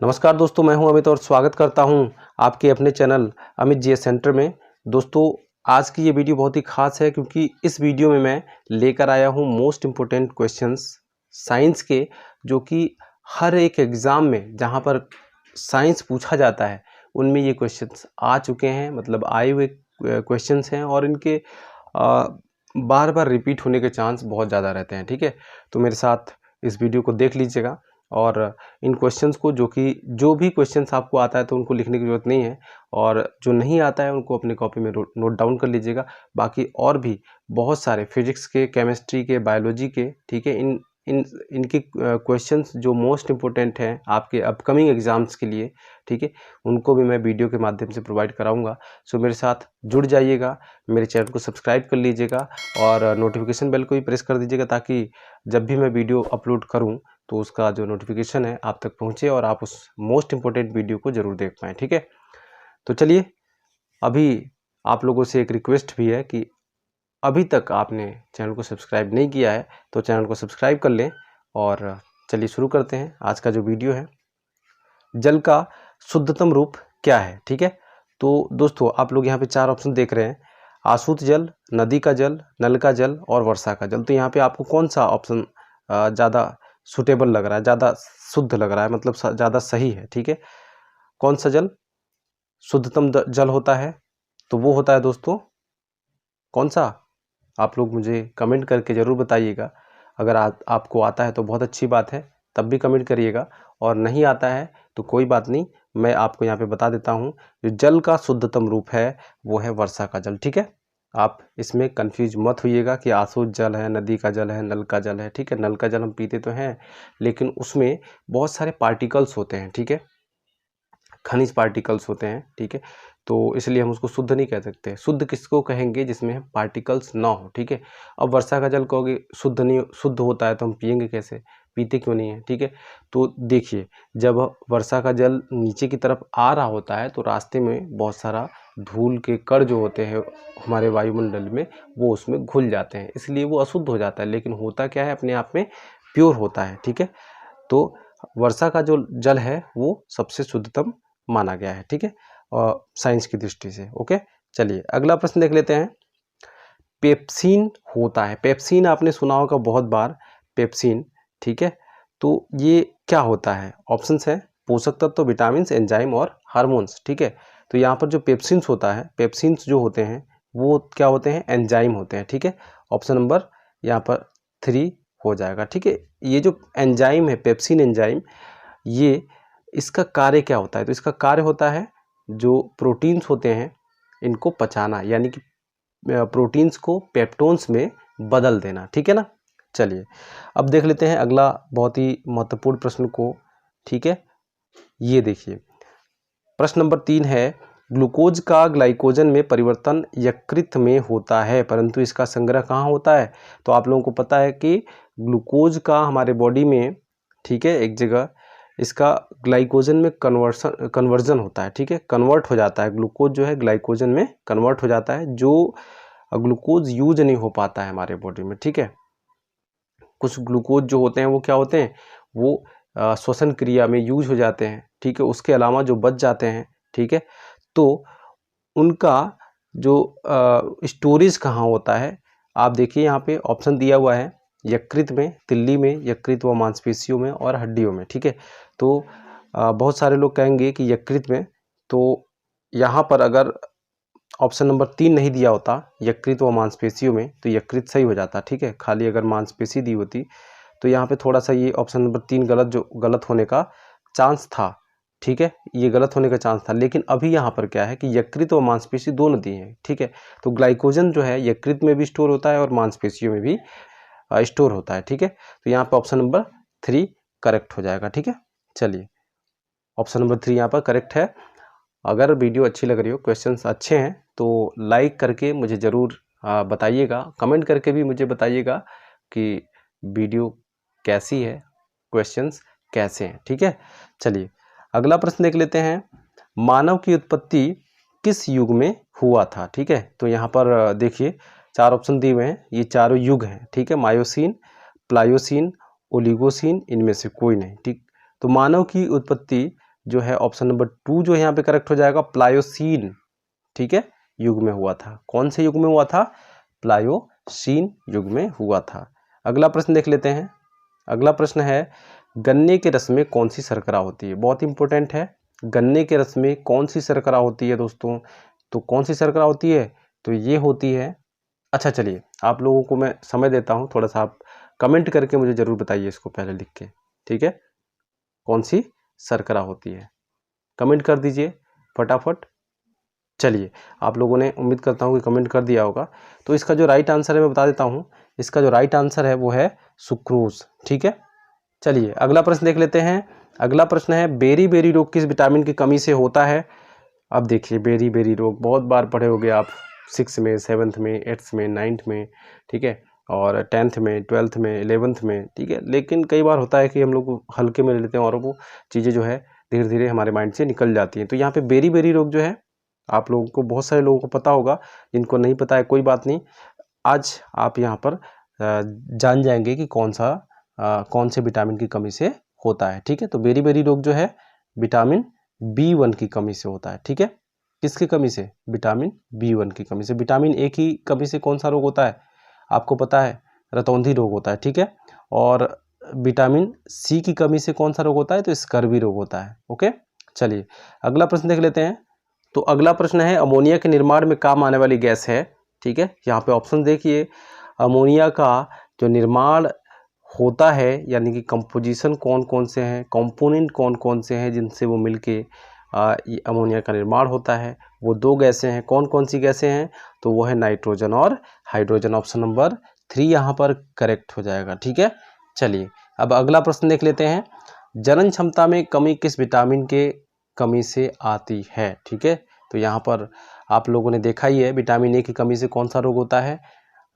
नमस्कार दोस्तों, मैं हूं अमित और स्वागत करता हूं आपके अपने चैनल अमित जीएस सेंटर में। दोस्तों, आज की ये वीडियो बहुत ही खास है क्योंकि इस वीडियो में मैं लेकर आया हूं मोस्ट इम्पोर्टेंट क्वेश्चंस साइंस के, जो कि हर एक एग्ज़ाम में जहां पर साइंस पूछा जाता है उनमें ये क्वेश्चंस आ चुके हैं, मतलब आए हुए क्वेश्चंस हैं और इनके बार बार रिपीट होने के चांस बहुत ज़्यादा रहते हैं। ठीक है, तो मेरे साथ इस वीडियो को देख लीजिएगा और इन क्वेश्चंस को, जो भी क्वेश्चंस आपको आता है तो उनको लिखने की ज़रूरत नहीं है, और जो नहीं आता है उनको अपने कॉपी में नोट डाउन कर लीजिएगा। बाकी और भी बहुत सारे फिजिक्स के, केमिस्ट्री के, बायोलॉजी के, ठीक है, इनके क्वेश्चंस जो मोस्ट इम्पोर्टेंट हैं आपके अपकमिंग एग्ज़ाम्स के लिए, ठीक है, उनको भी मैं वीडियो के माध्यम से प्रोवाइड कराऊंगा। सो मेरे साथ जुड़ जाइएगा, मेरे चैनल को सब्सक्राइब कर लीजिएगा और नोटिफिकेशन बेल को भी प्रेस कर दीजिएगा, ताकि जब भी मैं वीडियो अपलोड करूं तो उसका जो नोटिफिकेशन है आप तक पहुंचे और आप उस मोस्ट इम्पोर्टेंट वीडियो को ज़रूर देख पाएँ। ठीक है, तो चलिए, अभी आप लोगों से एक रिक्वेस्ट भी है कि अभी तक आपने चैनल को सब्सक्राइब नहीं किया है तो चैनल को सब्सक्राइब कर लें। और चलिए शुरू करते हैं आज का जो वीडियो है। जल का शुद्धतम रूप क्या है? ठीक है, तो दोस्तों आप लोग यहाँ पे 4 ऑप्शन देख रहे हैं: आशुत जल, नदी का जल, नल का जल और वर्षा का जल। तो यहाँ पे आपको कौन सा ऑप्शन ज़्यादा सुटेबल लग रहा है, ज़्यादा शुद्ध लग रहा है, मतलब ज़्यादा सही है? ठीक है, कौन सा जल शुद्धतम जल होता है? तो वो होता है दोस्तों कौन सा? आप लोग मुझे कमेंट करके ज़रूर बताइएगा। अगर आपको आता है तो बहुत अच्छी बात है, तब भी कमेंट करिएगा, और नहीं आता है तो कोई बात नहीं, मैं आपको यहाँ पे बता देता हूँ। जो जल का शुद्धतम रूप है वो है वर्षा का जल। ठीक है, आप इसमें कंफ्यूज मत होइएगा कि आशुद्ध जल है, नदी का जल है, नल का जल है। ठीक है, नल का जल हम पीते तो हैं, लेकिन उसमें बहुत सारे पार्टिकल्स होते हैं। ठीक है, खनिज पार्टिकल्स होते हैं। ठीक है, तो इसलिए हम उसको शुद्ध नहीं कह सकते। शुद्ध किसको कहेंगे? जिसमें पार्टिकल्स ना हो। ठीक है, अब वर्षा का जल कहोगे शुद्ध नहीं, शुद्ध होता है तो हम पिएंगे कैसे, पीते क्यों नहीं है? ठीक है, तो देखिए, जब वर्षा का जल नीचे की तरफ आ रहा होता है तो रास्ते में बहुत सारा धूल के कण जो होते हैं हमारे वायुमंडल में, वो उसमें घुल जाते हैं, इसलिए वो अशुद्ध हो जाता है। लेकिन होता क्या है, अपने आप में प्योर होता है। ठीक है, तो वर्षा का जो जल है वो सबसे शुद्धतम माना गया है। ठीक है, और साइंस की दृष्टि से। ओके, चलिए अगला प्रश्न देख लेते हैं। पेप्सिन होता है, पेप्सिन आपने सुना होगा बहुत बार, पेप्सिन। ठीक है, तो ये क्या होता है? ऑप्शंस है पोषक तत्व, विटामिन, एंजाइम और हार्मोन्स। ठीक है, तो यहाँ पर जो पेप्सिन्स होता है, पेप्सिन्स जो होते हैं वो क्या होते हैं? एंजाइम होते हैं। ठीक है, ऑप्शन नंबर यहाँ पर 3 हो जाएगा। ठीक है, ये जो एंजाइम है, पेप्सिन एंजाइम, ये इसका कार्य क्या होता है? तो इसका कार्य होता है जो प्रोटीन्स होते हैं इनको पचाना, यानी कि प्रोटीन्स को पेप्टोन्स में बदल देना। ठीक है ना, चलिए अब देख लेते हैं अगला बहुत ही महत्वपूर्ण प्रश्न को। ठीक है, ये देखिए, प्रश्न नंबर 3 है, ग्लूकोज का ग्लाइकोजन में परिवर्तन यकृत में होता है, परंतु इसका संग्रह कहाँ होता है? तो आप लोगों को पता है कि ग्लूकोज का हमारे बॉडी में, ठीक है, एक जगह इसका ग्लाइकोजन में कन्वर्जन होता है। ठीक है, कन्वर्ट हो जाता है, ग्लूकोज जो है ग्लाइकोजन में कन्वर्ट हो जाता है, जो ग्लूकोज यूज नहीं हो पाता है हमारे बॉडी में। ठीक है, कुछ ग्लूकोज जो होते हैं वो क्या होते हैं, वो श्वसन क्रिया में यूज हो जाते हैं। ठीक है, उसके अलावा जो बच जाते हैं, ठीक है, तो उनका जो स्टोरेज कहाँ होता है? आप देखिए यहाँ पे ऑप्शन दिया हुआ है, यकृत में, तिल्ली में, यकृत व मांसपेशियों में और हड्डियों में। ठीक है, तो बहुत सारे लोग कहेंगे कि यकृत में, तो यहाँ पर अगर ऑप्शन नंबर 3 नहीं दिया होता, यकृत व मांसपेशियों में, तो यकृत सही हो जाता। ठीक है, खाली अगर मांसपेशी दी होती तो यहाँ पे थोड़ा सा ये ऑप्शन नंबर 3 गलत होने का चांस था। ठीक है, ये गलत होने का चांस था, लेकिन अभी यहाँ पर क्या है कि यकृत और मांसपेशी दोनों दी हैं। ठीक है, तो ग्लाइकोजन जो है यकृत में भी स्टोर होता है और मांसपेशियों में भी स्टोर होता है। ठीक है, तो यहाँ पे ऑप्शन नंबर 3 करेक्ट हो जाएगा। ठीक है, चलिए ऑप्शन नंबर 3 यहाँ पर करेक्ट है। अगर वीडियो अच्छी लग रही हो, क्वेश्चंस अच्छे हैं, तो लाइक करके मुझे ज़रूर बताइएगा, कमेंट करके भी मुझे बताइएगा कि वीडियो कैसी है, क्वेश्चंस कैसे हैं। ठीक है, चलिए अगला प्रश्न देख लेते हैं। मानव की उत्पत्ति किस युग में हुआ था? ठीक है, तो यहाँ पर देखिए 4 ऑप्शन दिए हुए हैं, ये चारों युग हैं। ठीक है, मायोसीन, प्लायोसीन, ओलिगोसीन, इनमें से कोई नहीं। ठीक, तो मानव की उत्पत्ति जो है ऑप्शन नंबर 2 जो है यहाँ पे करेक्ट हो जाएगा, प्लायोसीन, ठीक है, युग में हुआ था। कौन से युग में हुआ था? प्लायोसीन युग में हुआ था। अगला प्रश्न देख लेते हैं। अगला प्रश्न है, गन्ने के रस में कौन सी शर्करा होती है? बहुत इंपॉर्टेंट है। गन्ने के रस में कौन सी शर्करा होती है दोस्तों? तो कौन सी शर्करा होती है? तो ये होती है, अच्छा चलिए आप लोगों को मैं समय देता हूँ, थोड़ा सा आप कमेंट करके मुझे ज़रूर बताइए इसको पहले लिख के, ठीक है, कौन सी शर्करा होती है, कमेंट कर दीजिए फटाफट। चलिए आप लोगों ने, उम्मीद करता हूँ कि कमेंट कर दिया होगा। तो इसका जो राइट आंसर है मैं बता देता हूँ, इसका जो राइट आंसर है वो है सुक्रोज, ठीक है। चलिए अगला प्रश्न देख लेते हैं। अगला प्रश्न है, बेरी बेरी रोग किस विटामिन की कमी से होता है? अब देखिए बेरी बेरी रोग बहुत बार पढ़े होंगे आप, 6 में, 7th में, 8th में, 9th में, ठीक है, और 10th में, 12th में, 11th में, ठीक है। लेकिन कई बार होता है कि हम लोग हल्के में ले लेते हैं और वो चीज़ें जो है धीरे धीरे हमारे माइंड से निकल जाती हैं। तो यहाँ पे बेरी बेरी रोग जो है, आप लोगों को, बहुत सारे लोगों को पता होगा, जिनको नहीं पता है कोई बात नहीं, आज आप यहाँ पर जान जाएंगे कि कौन से विटामिन की कमी से होता है, ठीक है। तो बेरी बेरी रोग जो है विटामिन B1 की कमी से होता है, ठीक है। किसकी कमी से? विटामिन B1 की कमी से। विटामिन A की कमी से कौन सा रोग होता है? आपको पता है, रतौंधी रोग होता है, ठीक है। और विटामिन C की कमी से कौन सा रोग होता है? तो स्कर्वी रोग होता है, ओके। चलिए अगला प्रश्न देख लेते हैं। तो अगला प्रश्न है, अमोनिया के निर्माण में काम आने वाली गैस है, ठीक है। यहाँ पे ऑप्शन देखिए, अमोनिया का जो निर्माण होता है, यानी कि कंपोजिशन कौन कौन से हैं, कंपोनेंट कौन कौन से हैं जिनसे वो मिलके अमोनिया का निर्माण होता है, वो 2 गैसें हैं। कौन कौन सी गैसें हैं? तो वो है नाइट्रोजन और हाइड्रोजन। ऑप्शन नंबर 3 यहाँ पर करेक्ट हो जाएगा, ठीक है। चलिए अब अगला प्रश्न देख लेते हैं। जनन क्षमता में कमी किस विटामिन के कमी से आती है, ठीक है। तो यहाँ पर आप लोगों ने देखा ही है, विटामिन ए की कमी से कौन सा रोग होता है?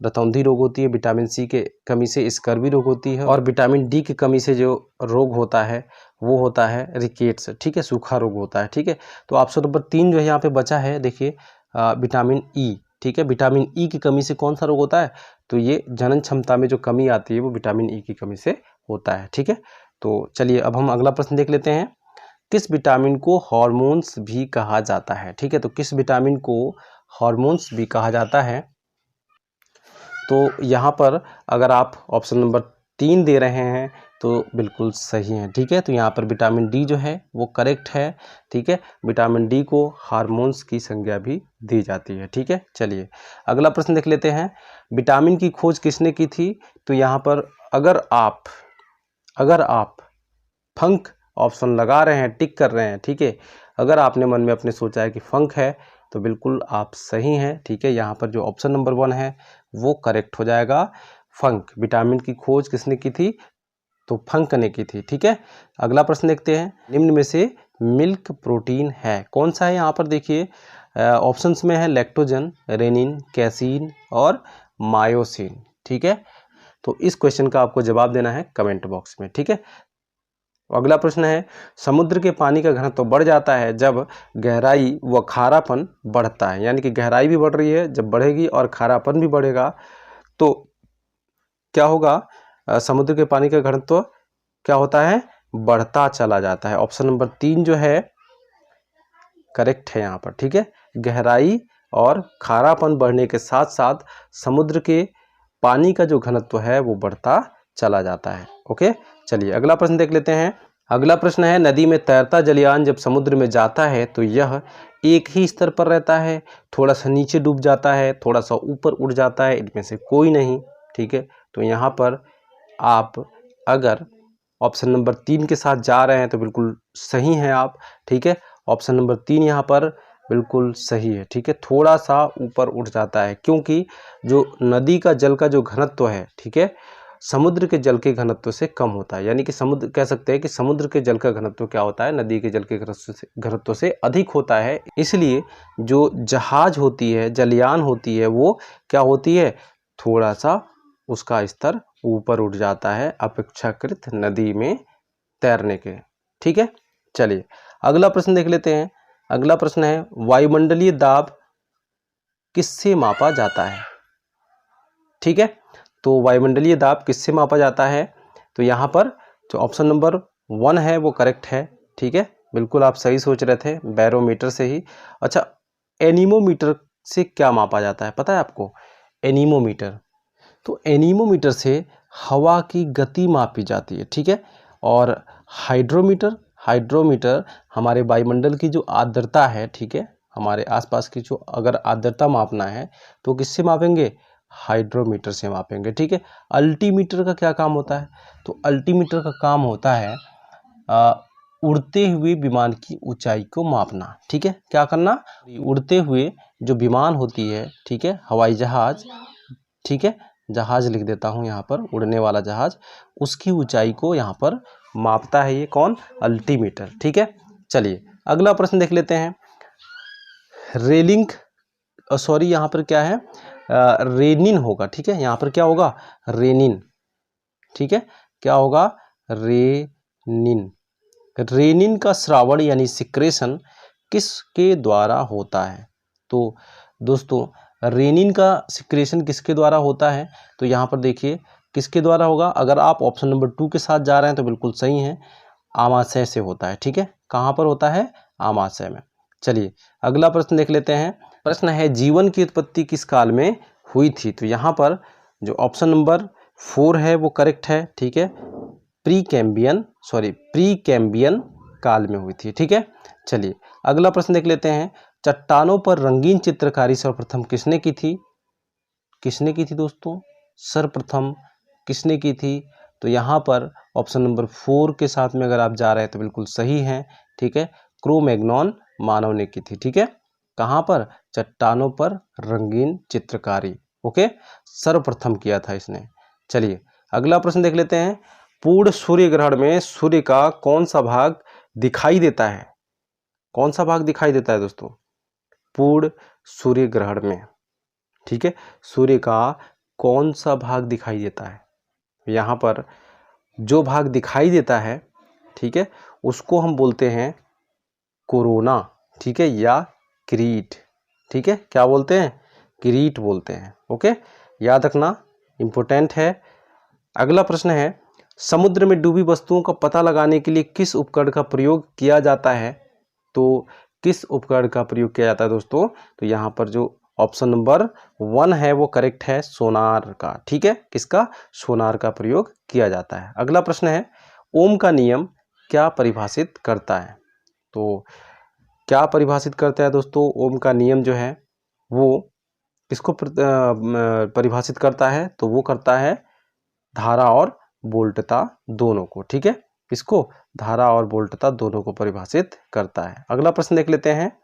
रतौंधी रोग होती है। विटामिन सी के कमी से स्कर्वी रोग होती है, और विटामिन डी की कमी से जो रोग होता है वो होता है रिकेट्स, ठीक है, सूखा रोग होता है, ठीक है। तो ऑप्शन नंबर 3 जो है यहाँ पे बचा है, देखिए विटामिन ई, ठीक है। विटामिन ई की कमी से कौन सा रोग होता है? तो ये जनन क्षमता में जो कमी आती है वो विटामिन ई की कमी से होता है, ठीक है। तो चलिए अब हम अगला प्रश्न देख लेते हैं। किस विटामिन को हॉर्मोन्स भी कहा जाता है, ठीक है। तो किस विटामिन को हॉर्मोन्स भी कहा जाता है? तो यहाँ पर अगर आप ऑप्शन नंबर 3 दे रहे हैं तो बिल्कुल सही है, ठीक है। तो यहाँ पर विटामिन डी जो है वो करेक्ट है, ठीक है। विटामिन डी को हार्मोन्स की संज्ञा भी दी जाती है, ठीक है। चलिए अगला प्रश्न देख लेते हैं। विटामिन की खोज किसने की थी? तो यहाँ पर अगर आप फंक ऑप्शन लगा रहे हैं, टिक कर रहे हैं, ठीक है, अगर आपने मन में अपने सोचा है कि फंक है तो बिल्कुल आप सही हैं, ठीक है। यहाँ पर जो ऑप्शन नंबर 1 है वो करेक्ट हो जाएगा। फंक, विटामिन की खोज किसने की थी? तो फंक ने की थी, ठीक है। अगला प्रश्न देखते हैं। निम्न में से मिल्क प्रोटीन है कौन सा है? यहाँ पर देखिए ऑप्शंस में है लैक्टोजन, रेनिन, कैसीन और मायोसिन, ठीक है। तो इस क्वेश्चन का आपको जवाब देना है कमेंट बॉक्स में, ठीक है। अगला प्रश्न है, समुद्र के पानी का घनत्व तो बढ़ जाता है जब गहराई व खारापन बढ़ता है, यानी कि गहराई भी बढ़ रही है, जब बढ़ेगी और खारापन भी बढ़ेगा तो क्या होगा? समुद्र के पानी का घनत्व क्या होता है? बढ़ता चला जाता है। ऑप्शन नंबर 3 जो है करेक्ट है यहाँ पर, ठीक है। गहराई और खारापन बढ़ने के साथ साथ समुद्र के पानी का जो घनत्व है वो बढ़ता चला जाता है, ओके। चलिए अगला प्रश्न देख लेते हैं। अगला प्रश्न है, नदी में तैरता जलयान जब समुद्र में जाता है तो यह एक ही स्तर पर रहता है, थोड़ा सा नीचे डूब जाता है, थोड़ा सा ऊपर उड़ जाता है, इनमें से कोई नहीं, ठीक है। तो यहाँ पर आप अगर ऑप्शन नंबर 3 के साथ जा रहे हैं तो बिल्कुल सही हैं आप, ठीक है। ऑप्शन नंबर 3 यहाँ पर बिल्कुल सही है, ठीक है। थोड़ा सा ऊपर उठ जाता है क्योंकि जो नदी का जल का जो घनत्व है, ठीक है, समुद्र के जल के घनत्व से कम होता है, यानी कि समुद्र, कह सकते हैं कि समुद्र के जल का घनत्व क्या होता है? नदी के जल के घनत्व से अधिक होता है। इसलिए जो जहाज होती है, जलयान होती है, वो क्या होती है? थोड़ा सा उसका स्तर ऊपर उठ जाता है अपेक्षाकृत नदी में तैरने के, ठीक है। चलिए अगला प्रश्न देख लेते हैं। अगला प्रश्न है, वायुमंडलीय दाब किससे मापा जाता है, ठीक है। तो वायुमंडलीय दाब किससे मापा जाता है? तो यहाँ पर जो ऑप्शन नंबर 1 है वो करेक्ट है, ठीक है। बिल्कुल आप सही सोच रहे थे, बैरोमीटर से ही। अच्छा, एनीमोमीटर से क्या मापा जाता है पता है आपको? एनीमोमीटर, तो एनीमोमीटर से हवा की गति मापी जाती है, ठीक है। और हाइड्रोमीटर, हाइड्रोमीटर हमारे वायुमंडल की जो आर्द्रता है, ठीक है, हमारे आसपास की जो अगर आर्द्रता मापना है तो किससे मापेंगे? हाइड्रोमीटर से मापेंगे, ठीक है। अल्टीमीटर का क्या काम होता है? तो अल्टीमीटर का काम होता है उड़ते हुए विमान की ऊंचाई को मापना, ठीक है। क्या करना? उड़ते हुए जो विमान होती है, ठीक है, हवाई जहाज, ठीक है, जहाज लिख देता हूँ यहाँ पर, उड़ने वाला जहाज, उसकी ऊंचाई को यहाँ पर मापता है ये कौन? अल्टीमीटर, ठीक है। चलिए अगला प्रश्न देख लेते हैं। रेलिंग, सॉरी यहाँ पर क्या है? रेनिन होगा, ठीक है, यहाँ पर क्या होगा? रेनिन, ठीक है, क्या होगा? रेनिन। रेनिन का श्रावण यानी सिक्रेशन किसके द्वारा होता है? तो दोस्तों रेनिन का सिक्रेशन किसके द्वारा होता है? तो यहाँ पर देखिए किसके द्वारा होगा। अगर आप ऑप्शन नंबर 2 के साथ जा रहे हैं तो बिल्कुल सही है, आमाशय से होता है, ठीक है। कहाँ पर होता है? आमाशय में। चलिए अगला प्रश्न देख लेते हैं। प्रश्न है जीवन की उत्पत्ति किस काल में हुई थी? तो यहाँ पर जो ऑप्शन नंबर 4 है वो करेक्ट है, ठीक है। प्री कैम्बियन काल में हुई थी, ठीक है। चलिए अगला प्रश्न देख लेते हैं। चट्टानों पर रंगीन चित्रकारी सर्वप्रथम किसने की थी? किसने की थी दोस्तों? सर्वप्रथम किसने की थी? तो यहाँ पर ऑप्शन नंबर 4 के साथ में अगर आप जा रहे हैं तो बिल्कुल सही है, ठीक है। क्रो-मैग्नॉन मानव ने की थी, ठीक है। कहाँ पर? चट्टानों पर रंगीन चित्रकारी, ओके, सर्वप्रथम किया था इसने। चलिए अगला प्रश्न देख लेते हैं। पूर्ण सूर्य ग्रहण में सूर्य का कौन सा भाग दिखाई देता है? कौन सा भाग दिखाई देता है दोस्तों? पूर्ण सूर्य ग्रहण में, ठीक है, सूर्य का कौन सा भाग दिखाई देता है? यहाँ पर जो भाग दिखाई देता है, ठीक है, उसको हम बोलते हैं कोरोना, ठीक है, या किरीट, ठीक है। क्या बोलते हैं? किरीट बोलते हैं, ओके, याद रखना, इंपॉर्टेंट है। अगला प्रश्न है समुद्र में डूबी वस्तुओं का पता लगाने के लिए किस उपकरण का प्रयोग किया जाता है? तो किस उपकरण का प्रयोग किया जाता है दोस्तों? तो यहाँ पर जो ऑप्शन नंबर 1 है वो करेक्ट है, सोनार का, ठीक है। किसका? सोनार का प्रयोग किया जाता है। अगला प्रश्न है ओम का नियम क्या परिभाषित करता है? तो क्या परिभाषित करता है दोस्तों? ओम का नियम जो है वो किसको परिभाषित करता है? तो वो करता है धारा और वोल्टता दोनों को, ठीक है। इसको धारा और वोल्टता दोनों को परिभाषित करता है। अगला प्रश्न देख लेते हैं।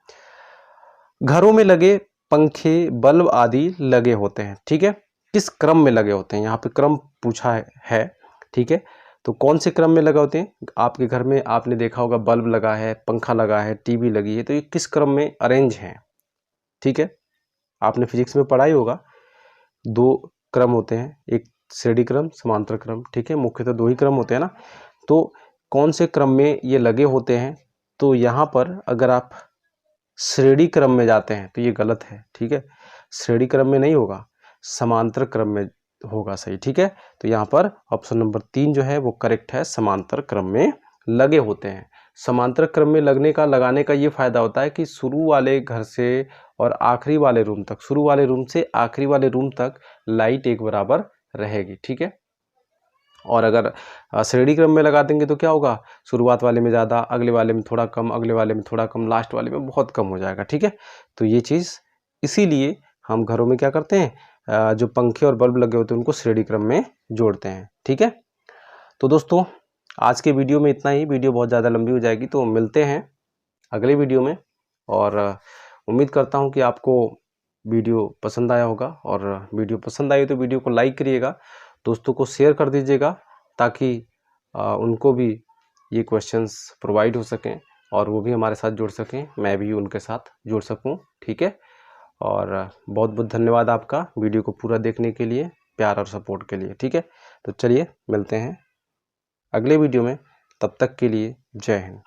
घरों में लगे पंखे, बल्ब आदि लगे होते हैं, ठीक है, किस क्रम में लगे होते हैं? यहाँ पे क्रम पूछा है, ठीक है। तो कौन से क्रम में लगे होते हैं? आपके घर में आपने देखा होगा बल्ब लगा है, पंखा लगा है, टीवी लगी है, तो ये किस क्रम में अरेंज है? ठीक है, आपने फिजिक्स में पढ़ा ही होगा, 2 क्रम होते हैं, एक श्रेणी क्रम, समांतर क्रम, ठीक है, मुख्यतः 2 ही क्रम होते हैं ना। तो कौन से क्रम में ये लगे होते हैं? तो यहाँ पर अगर आप श्रेणी क्रम में जाते हैं तो ये गलत है, ठीक है, श्रेणी क्रम में नहीं होगा, समांतर क्रम में होगा सही, ठीक है। तो यहाँ पर ऑप्शन नंबर 3 जो है वो करेक्ट है, समांतर क्रम में लगे होते हैं। समांतर क्रम में लगाने का ये फायदा होता है कि शुरू वाले घर से और आखिरी वाले रूम तक, शुरू वाले रूम से आखिरी वाले रूम तक लाइट एक बराबर रहेगी, ठीक है। और अगर श्रेणी क्रम में लगा देंगे तो क्या होगा? शुरुआत वाले में ज़्यादा, अगले वाले में थोड़ा कम, अगले वाले में थोड़ा कम, लास्ट वाले में बहुत कम हो जाएगा, ठीक है। तो ये चीज़ इसीलिए हम घरों में क्या करते हैं, जो पंखे और बल्ब लगे होते हैं उनको श्रेणी क्रम में जोड़ते हैं, ठीक है। तो दोस्तों आज के वीडियो में इतना ही, वीडियो बहुत ज़्यादा लंबी हो जाएगी, तो मिलते हैं अगले वीडियो में। और उम्मीद करता हूँ कि आपको वीडियो पसंद आया होगा, और वीडियो पसंद आई तो वीडियो को लाइक करिएगा, दोस्तों को शेयर कर दीजिएगा, ताकि उनको भी ये क्वेश्चंस प्रोवाइड हो सकें और वो भी हमारे साथ जुड़ सकें, मैं भी उनके साथ जुड़ सकूं, ठीक है। और बहुत बहुत धन्यवाद आपका वीडियो को पूरा देखने के लिए, प्यार और सपोर्ट के लिए, ठीक है। तो चलिए मिलते हैं अगले वीडियो में, तब तक के लिए जय हिंद।